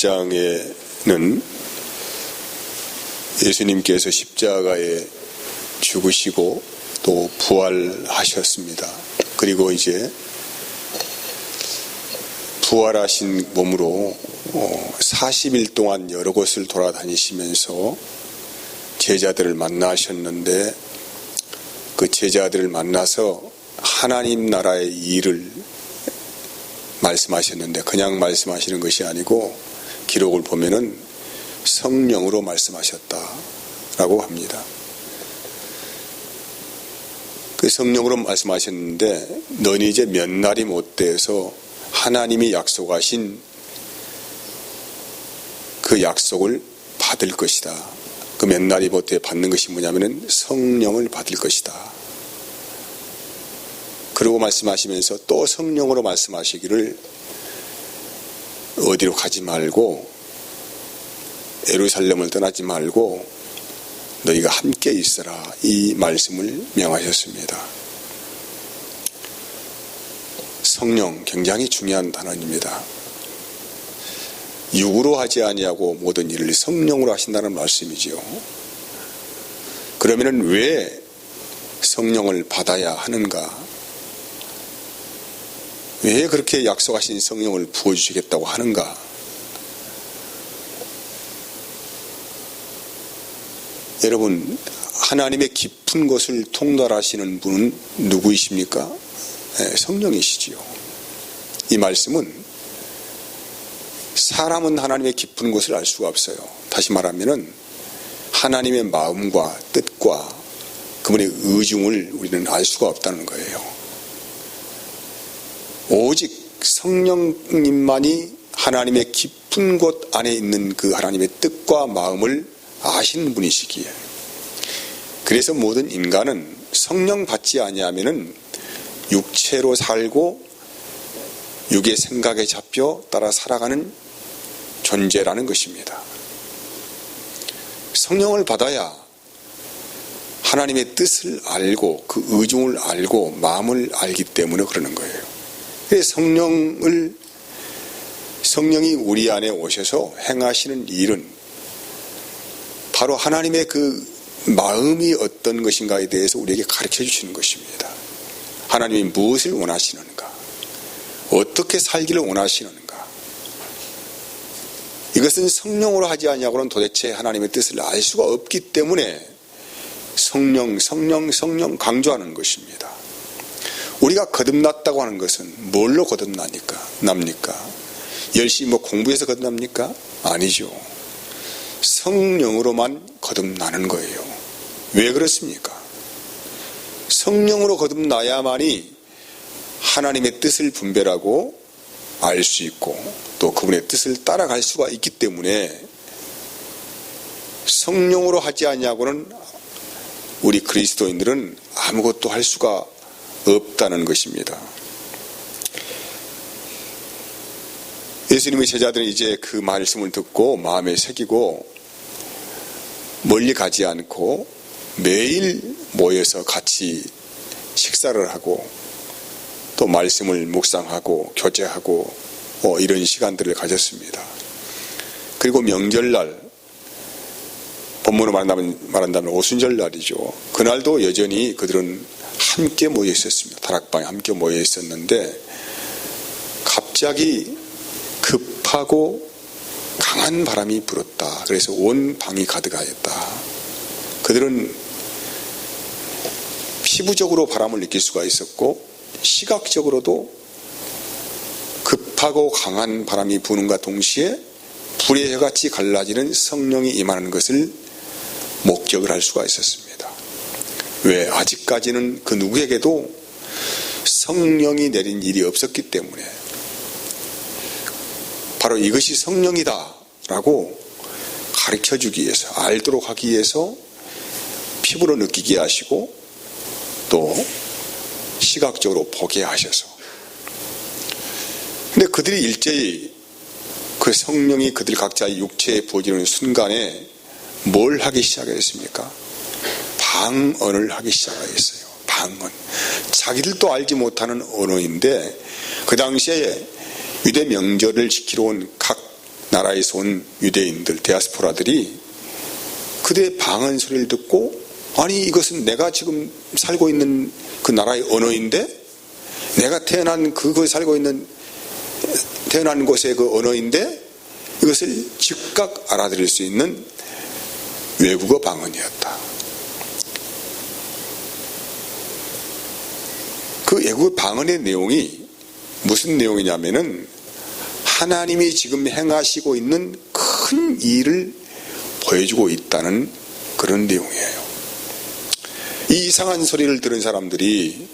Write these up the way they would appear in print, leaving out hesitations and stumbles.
1장에는 예수님께서 십자가에 죽으시고 또 부활하셨습니다. 그리고 이제 부활하신 몸으로 40일 동안 여러 곳을 돌아다니시면서 제자들을 만나셨는데, 그 제자들을 만나서 하나님 나라의 일을 말씀하셨는데, 그냥 말씀하시는 것이 아니고 기록을 보면은 성령으로 말씀하셨다라고 합니다. 그 성령으로 말씀하셨는데, 너는 이제 몇 날이 못 돼서 하나님이 약속하신 그 약속을 받을 것이다. 그 몇 날이 못 돼 받는 것이 뭐냐면은 성령을 받을 것이다. 그러고 말씀하시면서 또 성령으로 말씀하시기를 어디로 가지 말고 예루살렘을 떠나지 말고 너희가 함께 있어라, 이 말씀을 명하셨습니다. 성령 굉장히 중요한 단어입니다. 육으로 하지 아니하고 모든 일을 성령으로 하신다는 말씀이지요. 그러면은 왜 성령을 받아야 하는가? 왜 그렇게 약속하신 성령을 부어주시겠다고 하는가? 여러분, 하나님의 깊은 곳을 통달하시는 분은 누구이십니까? 네, 성령이시지요. 이 말씀은 사람은 하나님의 깊은 곳을 알 수가 없어요. 다시 말하면은 하나님의 마음과 뜻과 그분의 의중을 우리는 알 수가 없다는 거예요. 오직 성령님만이 하나님의 깊은 곳 안에 있는 그 하나님의 뜻과 마음을 아시는 분이시기에, 그래서 모든 인간은 성령 받지 아니하면은 육체로 살고 육의 생각에 잡혀 따라 살아가는 존재라는 것입니다. 성령을 받아야 하나님의 뜻을 알고 그 의중을 알고 마음을 알기 때문에 그러는 거예요. 그래서 성령이 우리 안에 오셔서 행하시는 일은 바로 하나님의 그 마음이 어떤 것인가에 대해서 우리에게 가르쳐 주시는 것입니다. 하나님이 무엇을 원하시는가? 어떻게 살기를 원하시는가? 이것은 성령으로 하지 아니하고는 도대체 하나님의 뜻을 알 수가 없기 때문에 성령 강조하는 것입니다. 우리가 거듭났다고 하는 것은 뭘로 납니까? 열심히 공부해서 거듭납니까? 아니죠. 성령으로만 거듭나는 거예요. 왜 그렇습니까? 성령으로 거듭나야만이 하나님의 뜻을 분별하고 알 수 있고 또 그분의 뜻을 따라갈 수가 있기 때문에 성령으로 하지 않냐고는 우리 그리스도인들은 아무것도 할 수가 없다는 것입니다. 예수님의 제자들은 이제 그 말씀을 듣고 마음에 새기고 멀리 가지 않고 매일 모여서 같이 식사를 하고 또 말씀을 묵상하고 교제하고 이런 시간들을 가졌습니다. 그리고 명절날, 본문으로 말한다면 오순절날이죠. 그날도 여전히 그들은 함께 모여 있었습니다. 다락방에 함께 모여 있었는데 갑자기 급하고 강한 바람이 불었다. 그래서 온 방이 가득하였다. 그들은 피부적으로 바람을 느낄 수가 있었고 시각적으로도 급하고 강한 바람이 부는과 동시에 불의 혀같이 갈라지는 성령이 임하는 것을 목격을 할 수가 있었습니다. 왜? 아직까지는 그 누구에게도 성령이 내린 일이 없었기 때문에 바로 이것이 성령이다 라고 가르쳐주기 위해서, 알도록 하기 위해서 피부로 느끼게 하시고 또 시각적으로 보게 하셔서, 근데 그들이 일제히 그 성령이 그들 각자의 육체에 부어지는 순간에 뭘 하기 시작했습니까? 방언을 하기 시작했어요. 방언. 자기들도 알지 못하는 언어인데 그 당시에 유대 명절을 지키러 온 각 나라에서 온 유대인들, 디아스포라들이 그들의 방언 소리를 듣고, 아니 이것은 내가 지금 살고 있는 그 나라의 언어인데, 내가 태어난 곳의 그 언어인데, 이것을 즉각 알아들을 수 있는 외국어 방언이었다. 그 외국어 방언의 내용이 무슨 내용이냐면은 하나님이 지금 행하시고 있는 큰 일을 보여주고 있다는 그런 내용이에요. 이 이상한 소리를 들은 사람들이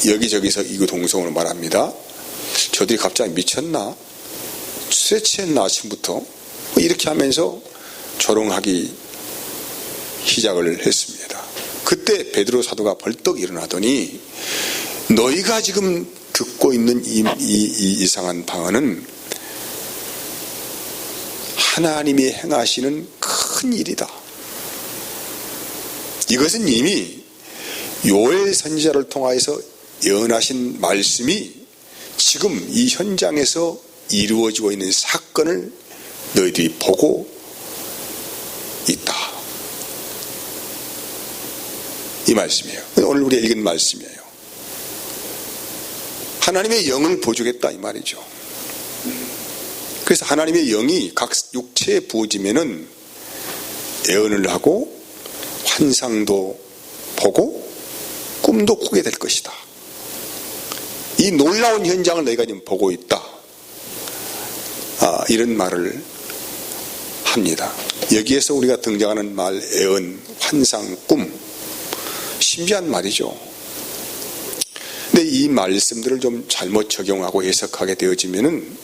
여기저기서 이구동성으로 말합니다. 저들이 갑자기 미쳤나? 쇠 취했나 아침부터? 이렇게 하면서 조롱하기 시작을 했습니다. 그때 베드로 사도가 벌떡 일어나더니 너희가 지금 듣고 있는 이 이상한 방언은 하나님이 행하시는 큰 일이다. 이것은 이미 요엘 선지자를 통하여서 예언하신 말씀이 지금 이 현장에서 이루어지고 있는 사건을 너희들이 보고 있다. 이 말씀이에요. 오늘 우리가 읽은 말씀이에요. 하나님의 영을 보여주겠다 이 말이죠. 그래서 하나님의 영이 각 육체에 부어지면은 예언을 하고 환상도 보고 꿈도 꾸게 될 것이다. 이 놀라운 현장을 너희가 지금 보고 있다. 이런 말을 합니다. 여기에서 우리가 등장하는 말, 예언, 환상, 꿈, 신비한 말이죠. 근데 이 말씀들을 좀 잘못 적용하고 해석하게 되어지면은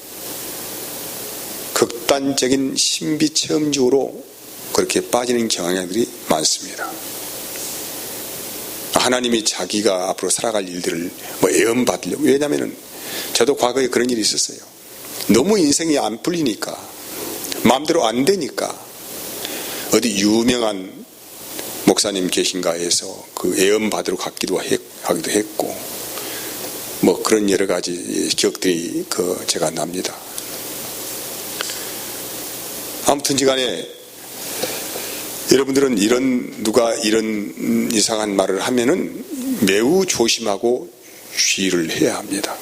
극단적인 신비 체험주로 그렇게 빠지는 경향들이 많습니다. 하나님이 자기가 앞으로 살아갈 일들을 예언받으려고. 왜냐하면 저도 과거에 그런 일이 있었어요. 너무 인생이 안 풀리니까, 마음대로 안 되니까 어디 유명한 목사님 계신가 해서 그 예언받으러 가기도 했고, 그런 여러 가지 기억들이 제가 납니다. 아무튼지간에 여러분들은 누가 이런 이상한 말을 하면은 매우 조심하고 주의를 해야 합니다.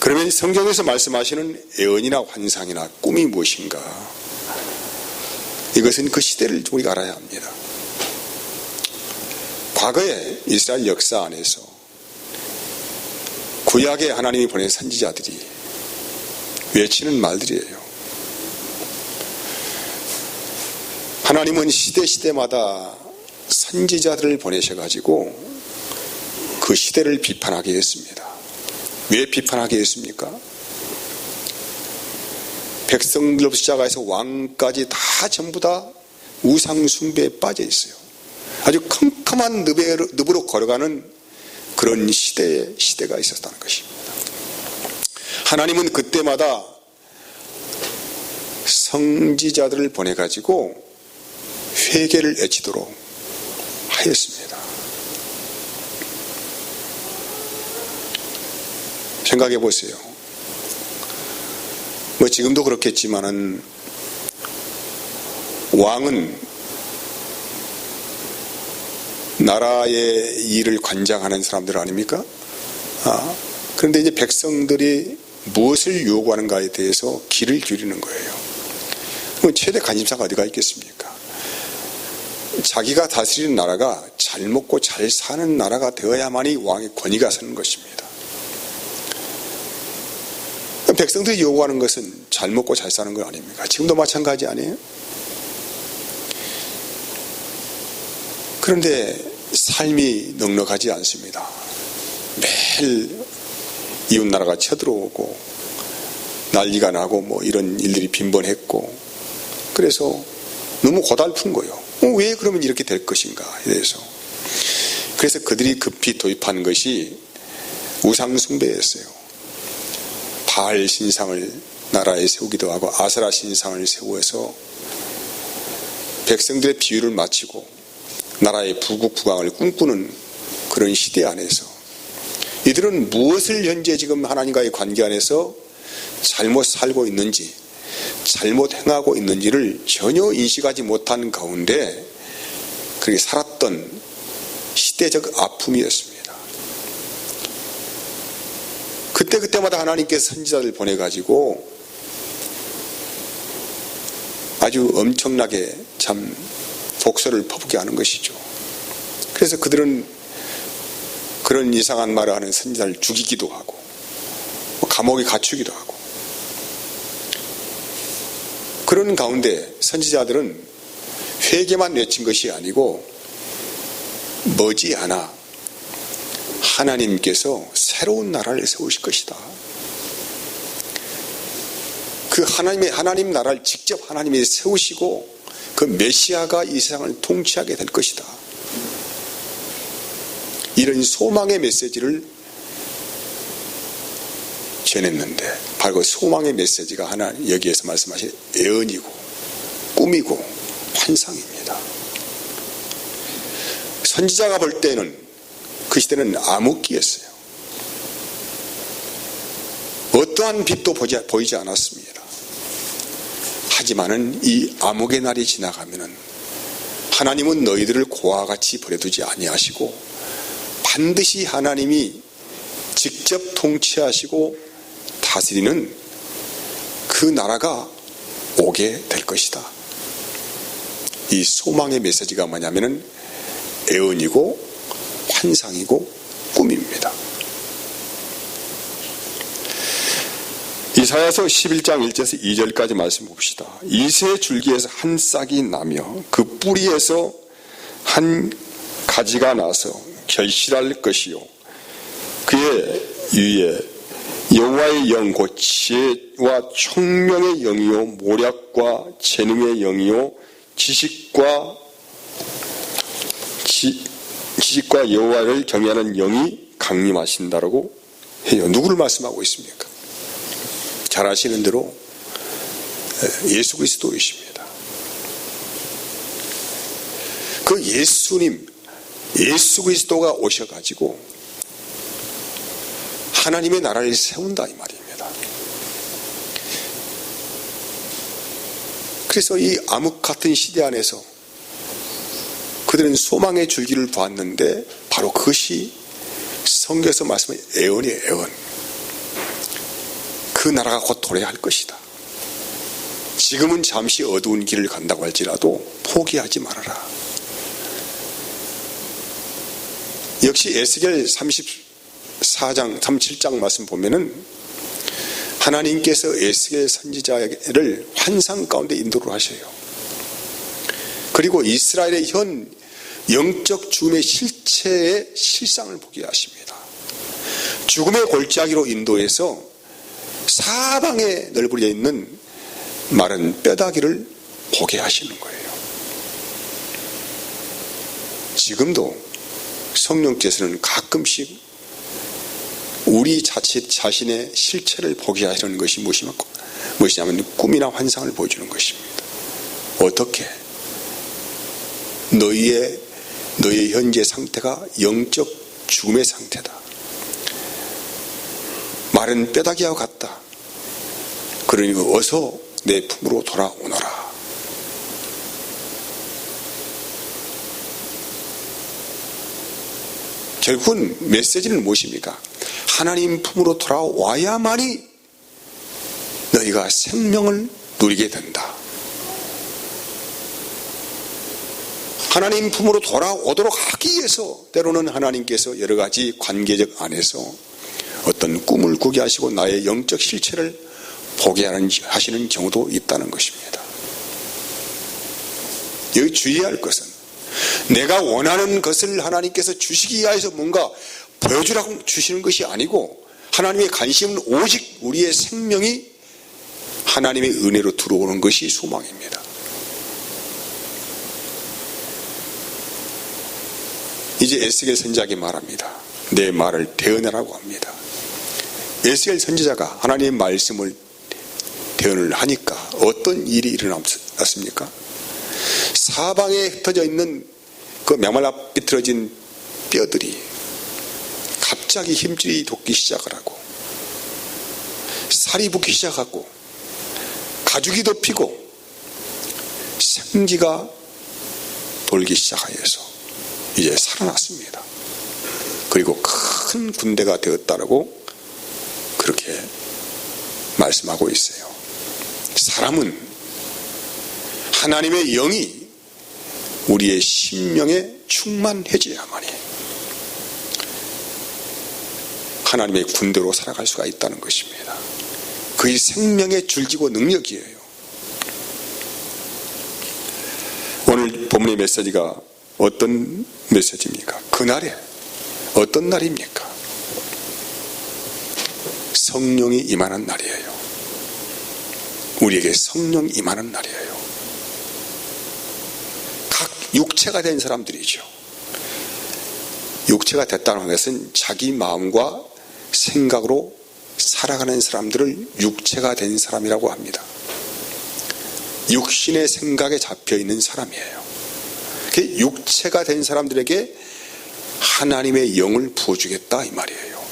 그러면 성경에서 말씀하시는 예언이나 환상이나 꿈이 무엇인가? 이것은 그 시대를 우리가 알아야 합니다. 과거에 이스라엘 역사 안에서 구약에 하나님이 보낸 선지자들이 외치는 말들이에요. 하나님은 시대마다 선지자들을 보내셔가지고 그 시대를 비판하게 했습니다. 왜 비판하게 했습니까? 백성들부터 시작해서 왕까지 다 전부 다 우상 숭배에 빠져 있어요. 아주 컴컴한 늪으로 걸어가는 그런 시대가 있었다는 것입니다. 하나님은 그때마다 선지자들을 보내가지고 회개를 외치도록 하였습니다. 생각해 보세요. 지금도 그렇겠지만은 왕은 나라의 일을 관장하는 사람들 아닙니까? 그런데 이제 백성들이 무엇을 요구하는가에 대해서 귀를 기울이는 거예요. 그럼 최대 관심사가 어디가 있겠습니까? 자기가 다스리는 나라가 잘 먹고 잘 사는 나라가 되어야만이 왕의 권위가 서는 것입니다. 백성들이 요구하는 것은 잘 먹고 잘 사는 거 아닙니까? 지금도 마찬가지 아니에요? 그런데 삶이 넉넉하지 않습니다. 매일 이웃나라가 쳐들어오고 난리가 나고 이런 일들이 빈번했고, 그래서 너무 고달픈 거예요. 왜 그러면 이렇게 될 것인가 이래서. 그래서 그들이 급히 도입한 것이 우상 숭배였어요. 바알 신상을 나라에 세우기도 하고 아세라 신상을 세워서 백성들의 비유를 마치고 나라의 부국부강을 꿈꾸는 그런 시대 안에서 이들은 무엇을 현재 지금 하나님과의 관계 안에서 잘못 살고 있는지, 잘못 행하고 있는지를 전혀 인식하지 못한 가운데 그렇게 살았던 시대적 아픔이었습니다. 그때마다 하나님께서 선지자를 보내가지고 아주 엄청나게 참 독서를 퍼붓게 하는 것이죠. 그래서 그들은 그런 이상한 말을 하는 선지자를 죽이기도 하고 감옥에 갇히기도 하고, 그런 가운데 선지자들은 회개만 외친 것이 아니고 머지않아 하나님께서 새로운 나라를 세우실 것이다. 그 하나님 나라를 직접 하나님이 세우시고 그 메시아가 이 세상을 통치하게 될 것이다. 이런 소망의 메시지를 전했는데, 바로 그 소망의 메시지가 여기에서 말씀하신 예언이고 꿈이고 환상입니다. 선지자가 볼 때는 그 시대는 암흑기였어요. 어떠한 빛도 보이지 않았습니다. 하지만은 이 암흑의 날이 지나가면은 하나님은 너희들을 고와 같이 버려두지 아니하시고 반드시 하나님이 직접 통치하시고 다스리는 그 나라가 오게 될 것이다. 이 소망의 메시지가 뭐냐면은 예언이고 환상이고 꿈입니다. 이사야서 11장 1절에서 2절까지 말씀 봅시다. 이새 줄기에서 한 싹이 나며 그 뿌리에서 한 가지가 나서 결실할 것이요, 그의 위에 여호와의 영 곧 지혜와 총명의 영이요 모략과 재능의 영이요 지식과 여호와를 경외하는 영이 강림하신다라고 해요. 누구를 말씀하고 있습니까? 잘 아시는 대로 예수 그리스도이십니다. 그 예수 그리스도가 오셔가지고 하나님의 나라를 세운다 이 말입니다. 그래서 이 암흑 같은 시대 안에서 그들은 소망의 줄기를 보았는데 바로 그것이 성경에서 말씀하는 예언이에요. 예언. 그 나라가 곧 도래할 것이다. 지금은 잠시 어두운 길을 간다고 할지라도 포기하지 말아라. 역시 에스겔 34장 37장 말씀 보면은 하나님께서 에스겔 선지자를 환상 가운데 인도를 하셔요. 그리고 이스라엘의 현 영적 죽음의 실체의 실상을 보게 하십니다. 죽음의 골짜기로 인도해서 사방에 널브러져 있는 마른 뼈다귀를 보게 하시는 거예요. 지금도 성령께서는 가끔씩 우리 자신의 실체를 보게 하시는 것이 무엇이냐면 꿈이나 환상을 보여주는 것입니다. 어떻게? 너희의 현재 상태가 영적 죽음의 상태다. 마른 뼈다귀와 같다. 그러니 어서 내 품으로 돌아오너라. 결국은 메시지는 무엇입니까? 하나님 품으로 돌아와야만이 너희가 생명을 누리게 된다. 하나님 품으로 돌아오도록 하기 위해서 때로는 하나님께서 여러 가지 관계적 안에서 어떤 꿈을 꾸게 하시고 나의 영적 실체를 보게 하시는 경우도 있다는 것입니다. 여기 주의할 것은 내가 원하는 것을 하나님께서 주시기 위해서 뭔가 보여주라고 주시는 것이 아니고 하나님의 관심은 오직 우리의 생명이 하나님의 은혜로 들어오는 것이 소망입니다. 이제 에스겔 선지자에게 말합니다. 내 말을 대언하라고 합니다. 에스겔 선지자가 하나님의 말씀을 대언을 하니까 어떤 일이 일어났습니까? 사방에 흩어져 있는 그 메말라 비틀어진 뼈들이 갑자기 힘줄이 돋기 시작을 하고 살이 붙기 시작하고 가죽이 덮이고 생기가 돌기 시작하여서 이제 살아났습니다. 그리고 큰 군대가 되었다라고 그렇게 말씀하고 있어요. 사람은 하나님의 영이 우리의 심령에 충만해져야만이 하나님의 군대로 살아갈 수가 있다는 것입니다. 그의 생명의 줄기고 능력이에요. 오늘 본문의 메시지가 어떤 메시지입니까? 그날에 어떤 날입니까? 성령이 임하는 날이에요. 우리에게 성령이 임하는 날이에요. 각 육체가 된 사람들이죠. 육체가 됐다는 것은 자기 마음과 생각으로 살아가는 사람들을 육체가 된 사람이라고 합니다. 육신의 생각에 잡혀있는 사람이에요. 육체가 된 사람들에게 하나님의 영을 부어주겠다 이 말이에요.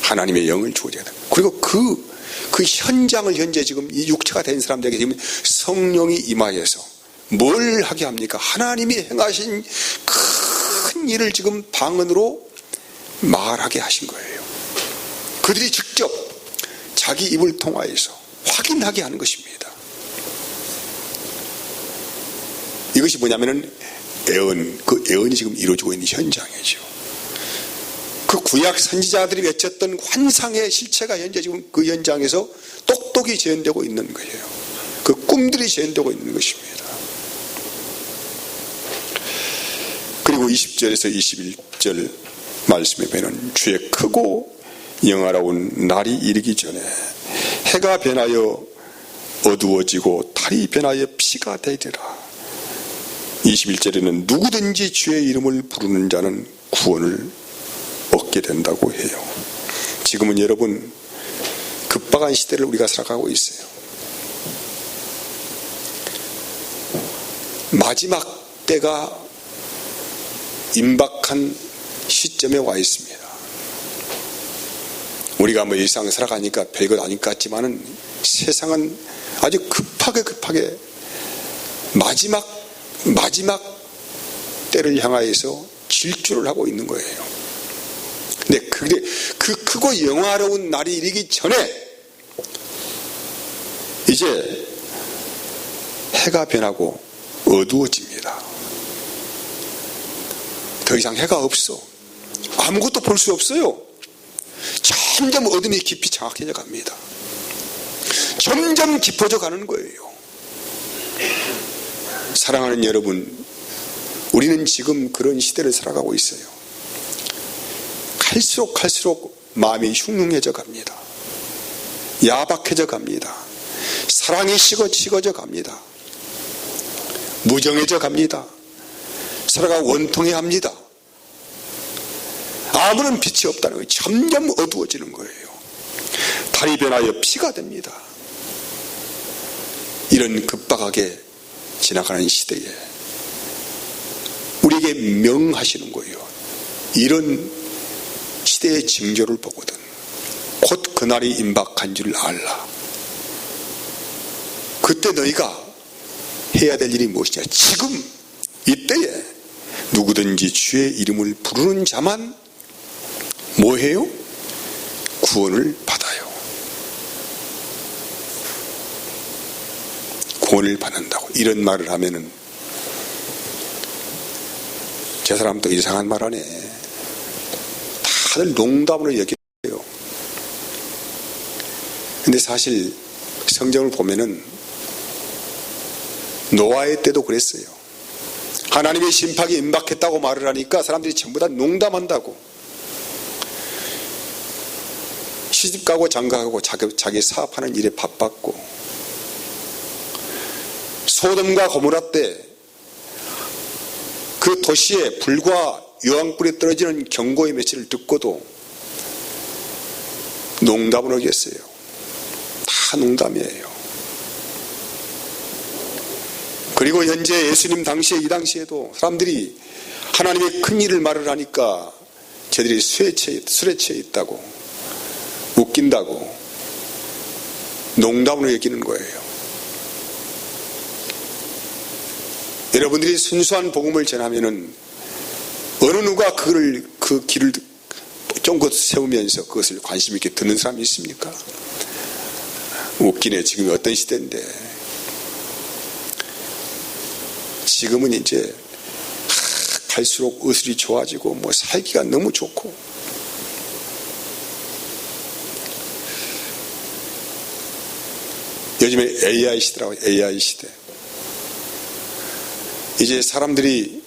하나님의 영을 주어야 돼. 그리고 그 현장을 현재 지금 이 육체가 된 사람들에게 지금 성령이 임하여서 뭘 하게 합니까? 하나님이 행하신 큰 일을 지금 방언으로 말하게 하신 거예요. 그들이 직접 자기 입을 통하여서 확인하게 하는 것입니다. 이것이 뭐냐면은 예언, 그 예언이 지금 이루어지고 있는 현장이죠. 그 구약 선지자들이 외쳤던 환상의 실체가 현재 지금 그 현장에서 똑똑히 재현되고 있는 거예요. 그 꿈들이 재현되고 있는 것입니다. 그리고 20절에서 21절 말씀에 보면 주의 크고 영화로운 날이 이르기 전에 해가 변하여 어두워지고 달이 변하여 피가 되리라. 21절에는 누구든지 주의 이름을 부르는 자는 구원을 얻게 된다고 해요. 지금은 여러분 급박한 시대를 우리가 살아가고 있어요. 마지막 때가 임박한 시점에 와 있습니다. 우리가 뭐 일상 살아가니까 별것 아닌 것 같지만은 세상은 아주 급하게 마지막 때를 향하여서 질주를 하고 있는 거예요. 근데 그 크고 영화로운 날이 이르기 전에 이제 해가 변하고 어두워집니다. 더 이상 해가 없어. 아무것도 볼 수 없어요. 점점 어둠이 깊이 장악해져 갑니다. 점점 깊어져 가는 거예요. 사랑하는 여러분, 우리는 지금 그런 시대를 살아가고 있어요. 갈수록 마음이 흉흉해져 갑니다. 야박해져 갑니다. 사랑이 식어져 갑니다. 무정해져 갑니다. 살아가 원통해합니다. 아무런 빛이 없다는 거예요. 점점 어두워지는 거예요. 달이 변하여 피가 됩니다. 이런 급박하게 지나가는 시대에 우리에게 명하시는 거예요. 이런 시대의 징조를 보거든 곧 그날이 임박한 줄 알라. 그때 너희가 해야 될 일이 무엇이냐? 지금 이때에 누구든지 주의 이름을 부르는 자만 뭐해요? 구원을 받아요. 구원을 받는다고 이런 말을 하면은 저 사람도 이상한 말 하네. 다들 농담으로 여겨요. 근데 사실 성경을 보면은 노아의 때도 그랬어요. 하나님의 심판이 임박했다고 말을 하니까 사람들이 전부 다 농담한다고. 시집가고 장가가고 자기 사업하는 일에 바빴고, 소돔과 고모라 때 그 도시에 불과 유황불이 떨어지는 경고의 메시지를 듣고도 농담을 하겠어요. 다 농담이에요. 그리고 현재 예수님 당시에 이 당시에도 사람들이 하나님의 큰 일을 말을 하니까 저들이 술에 취해 있다고 웃긴다고 농담으로 여기는 거예요. 여러분들이 순수한 복음을 전하면은 어느 누가 그 길을 쫑긋 세우면서 그것을 관심 있게 듣는 사람이 있습니까? 웃기네. 지금이 어떤 시대인데. 지금은 이제 갈수록 의술이 좋아지고 뭐 살기가 너무 좋고, 요즘에 AI 시대라고. AI 시대. 이제 사람들이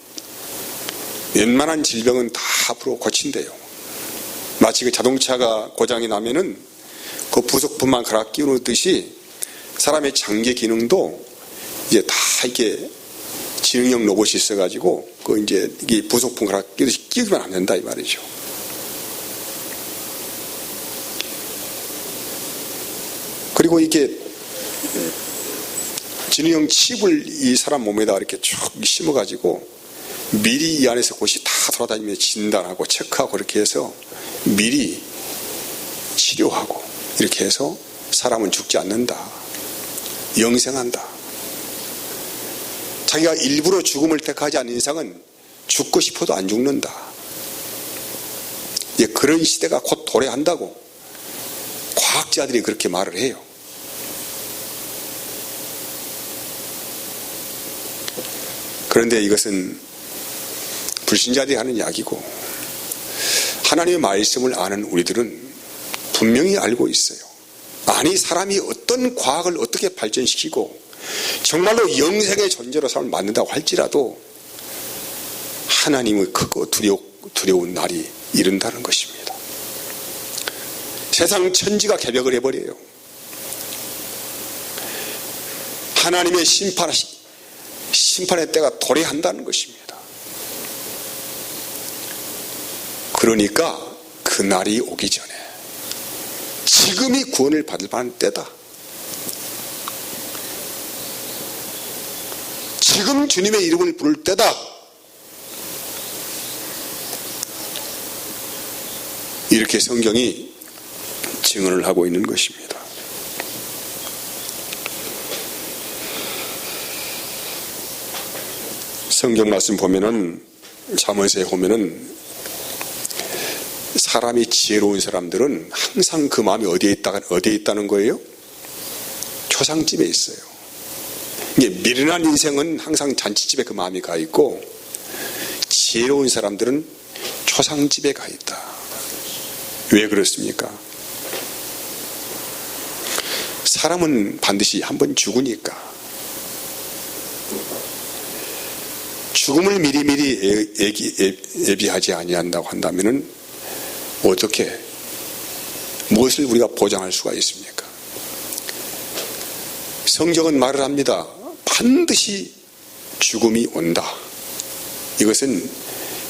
웬만한 질병은 다 앞으로 고친대요. 마치 그 자동차가 고장이 나면은 그 부속품만 갈아 끼우듯이 사람의 장기 기능도 이제 다 이게 지능형 로봇이 있어가지고 그 이제 이게 부속품 갈아 끼우듯이 끼우기만 하면 된다 이 말이죠. 그리고 이게 지능형 칩을 이 사람 몸에다 이렇게 쭉 심어가지고 미리 이 안에서 곳이 다 돌아다니며 진단하고 체크하고 이렇게 해서 미리 치료하고 이렇게 해서 사람은 죽지 않는다. 영생한다. 자기가 일부러 죽음을 택하지 않는 이상은 죽고 싶어도 안 죽는다. 이제 그런 시대가 곧 도래한다고 과학자들이 그렇게 말을 해요. 그런데 이것은 불신자들이 하는 이야기고, 하나님의 말씀을 아는 우리들은 분명히 알고 있어요. 아니, 사람이 어떤 과학을 어떻게 발전시키고 정말로 영생의 존재로 사람을 만든다고 할지라도 하나님의 크고 두려운 날이 이른다는 것입니다. 세상 천지가 개벽을 해버려요. 하나님의 심판의 때가 도래한다는 것입니다. 그러니까 그 날이 오기 전에 지금이 구원을 받을 만한 때다. 지금 주님의 이름을 부를 때다. 이렇게 성경이 증언을 하고 있는 것입니다. 성경 말씀 보면은, 잠언서에 보면은 사람이 지혜로운 사람들은 항상 그 마음이 어디에 있다는 거예요? 초상집에 있어요. 이게 미련한 인생은 항상 잔치집에 그 마음이 가 있고, 지혜로운 사람들은 초상집에 가 있다. 왜 그렇습니까? 사람은 반드시 한번 죽으니까. 죽음을 미리미리 예비하지 아니한다고 한다면은 어떻게, 무엇을 우리가 보장할 수가 있습니까? 성경은 말을 합니다. 반드시 죽음이 온다. 이것은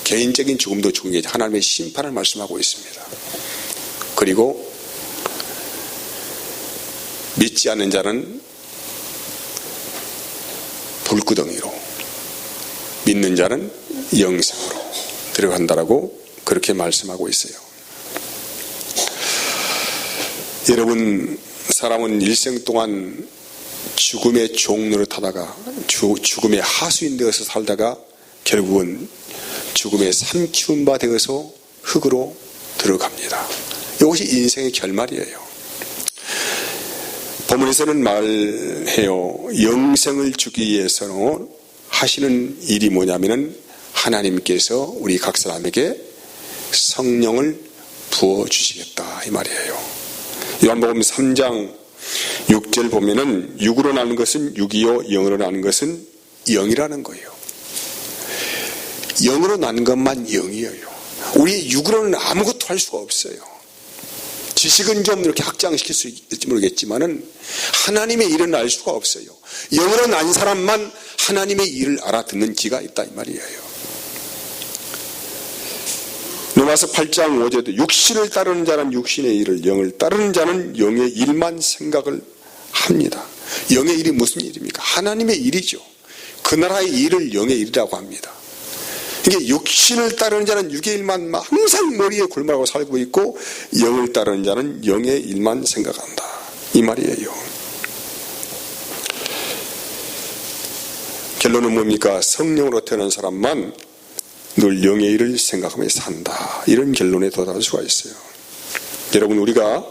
개인적인 죽음도 죽음이 아니라 하나님의 심판을 말씀하고 있습니다. 그리고 믿지 않는 자는 불구덩이로, 믿는 자는 영생으로 들어간다라고 그렇게 말씀하고 있어요. 여러분, 사람은 일생 동안 죽음의 종로를 타다가 죽음의 하수인 되어서 살다가 결국은 죽음의 삼키운 바 되어서 흙으로 들어갑니다. 이것이 인생의 결말이에요. 본문에서는 말해요. 영생을 주기 위해서는 하시는 일이 뭐냐면은 하나님께서 우리 각 사람에게 성령을 부어주시겠다 이 말이에요. 요한복음 3장 6절 보면은 육으로 나는 것은 육이요 영으로 나는 것은 영이라는 거예요. 영으로 난 것만 영이에요. 우리 육으로는 아무것도 할 수가 없어요. 지식은 좀 이렇게 확장시킬 수 있을지 모르겠지만은 하나님의 일은 알 수가 없어요. 영으로 난 사람만 하나님의 일을 알아듣는 기가 있다 이 말이에요. 로마서 8장 5절도 육신을 따르는 자는 육신의 일을, 영을 따르는 자는 영의 일만 생각을 합니다. 영의 일이 무슨 일입니까? 하나님의 일이죠. 그 나라의 일을 영의 일이라고 합니다. 이게 육신을 따르는 자는 육의 일만 항상 머리에 골마하고 살고 있고, 영을 따르는 자는 영의 일만 생각한다, 이 말이에요. 결론은 뭡니까? 성령으로 태어난 사람만 늘 영의 일을 생각하며 산다, 이런 결론에 도달할 수가 있어요. 여러분, 우리가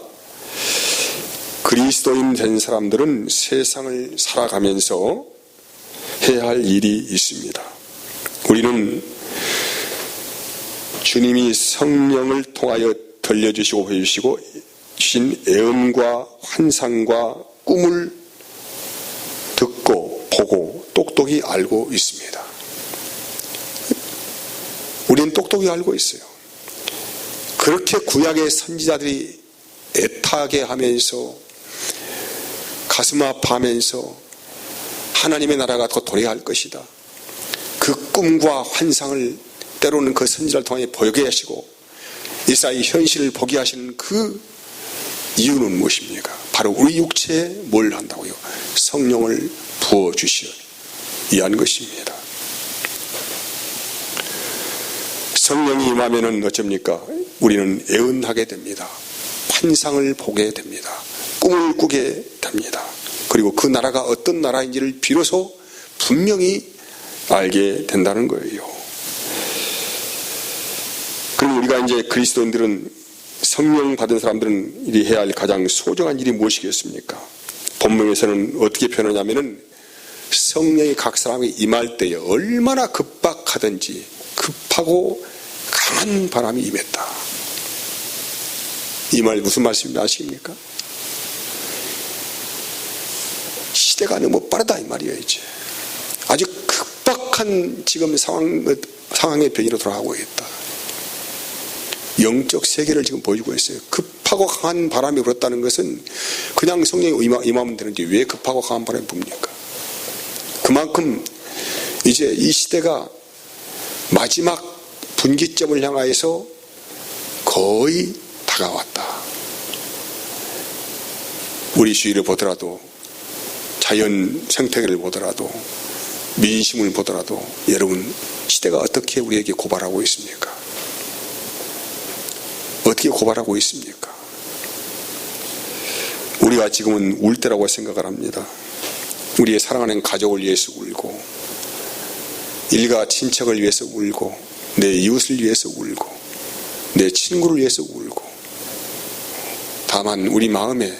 그리스도인 된 사람들은 세상을 살아가면서 해야 할 일이 있습니다. 우리는 주님이 성령을 통하여 들려주시고 보여주시고 주신 애언과 환상과 꿈을 듣고 보고 똑똑히 알고 있습니다. 우리는 똑똑히 알고 있어요. 그렇게 구약의 선지자들이 애타게 하면서 가슴 아파하면서 하나님의 나라가 더 도래할 것이다, 그 꿈과 환상을 때로는 그 선지자를 통해 보게 하시고 이사의 현실을 보게 하시는 그 이유는 무엇입니까? 바로 우리 육체에 뭘 한다고요? 성령을 부어주시오 위한 것입니다. 성령이 임하면은 어쩝니까? 우리는 애언하게 됩니다. 환상을 보게 됩니다. 꿈을 꾸게 됩니다. 그리고 그 나라가 어떤 나라인지를 비로소 분명히 알게 된다는 거예요. 그럼 우리가 이제 그리스도인들은, 성령 받은 사람들은 이 해야 할 가장 소중한 일이 무엇이겠습니까? 본문에서는 어떻게 표현하냐면은 성령이 각 사람에게 임할 때에 얼마나 급박하든지 급하고 강한 바람이 임했다. 이 말 무슨 말씀인지 아십니까? 시대가 너무 빠르다 이 말이에요. 이제 아주 급박한 지금 상황의 변이로 돌아가고 있다. 영적 세계를 지금 보여주고 있어요. 급하고 강한 바람이 불었다는 것은 그냥 성령이 임하면 되는데 왜 급하고 강한 바람이 붑니까? 그만큼 이제 이 시대가 마지막 분기점을 향하여서 거의 다가왔다. 우리 주위를 보더라도, 자연 생태계를 보더라도, 민심을 보더라도 여러분, 시대가 어떻게 우리에게 고발하고 있습니까? 어떻게 고발하고 있습니까? 우리가 지금은 울 때라고 생각을 합니다. 우리의 사랑하는 가족을 위해서 울고, 일가 친척을 위해서 울고, 내 이웃을 위해서 울고, 내 친구를 위해서 울고. 다만 우리 마음에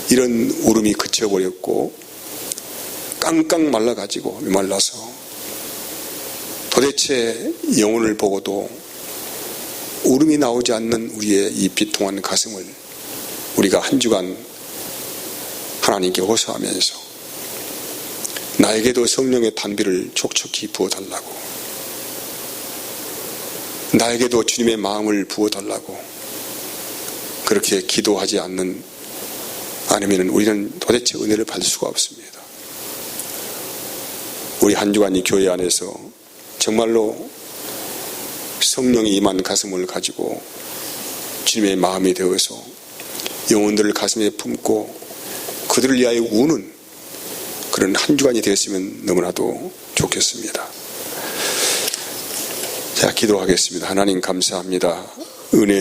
이런 울음이 그쳐버렸고 깡깡 말라가지고 말라서 도대체 영혼을 보고도 울음이 나오지 않는 우리의 이 비통한 가슴을 우리가 한 주간 하나님께 호소하면서 나에게도 성령의 단비를 촉촉히 부어달라고, 나에게도 주님의 마음을 부어달라고 그렇게 기도하지 않으면 우리는 도대체 은혜를 받을 수가 없습니다. 우리 한 주간 이 교회 안에서 정말로 성령이 임한 가슴을 가지고 주님의 마음이 되어서 영혼들을 가슴에 품고 그들을 위하여 우는 그런 한 주간이 되었으면 너무나도 좋겠습니다. 자, 기도하겠습니다. 하나님 감사합니다. 은혜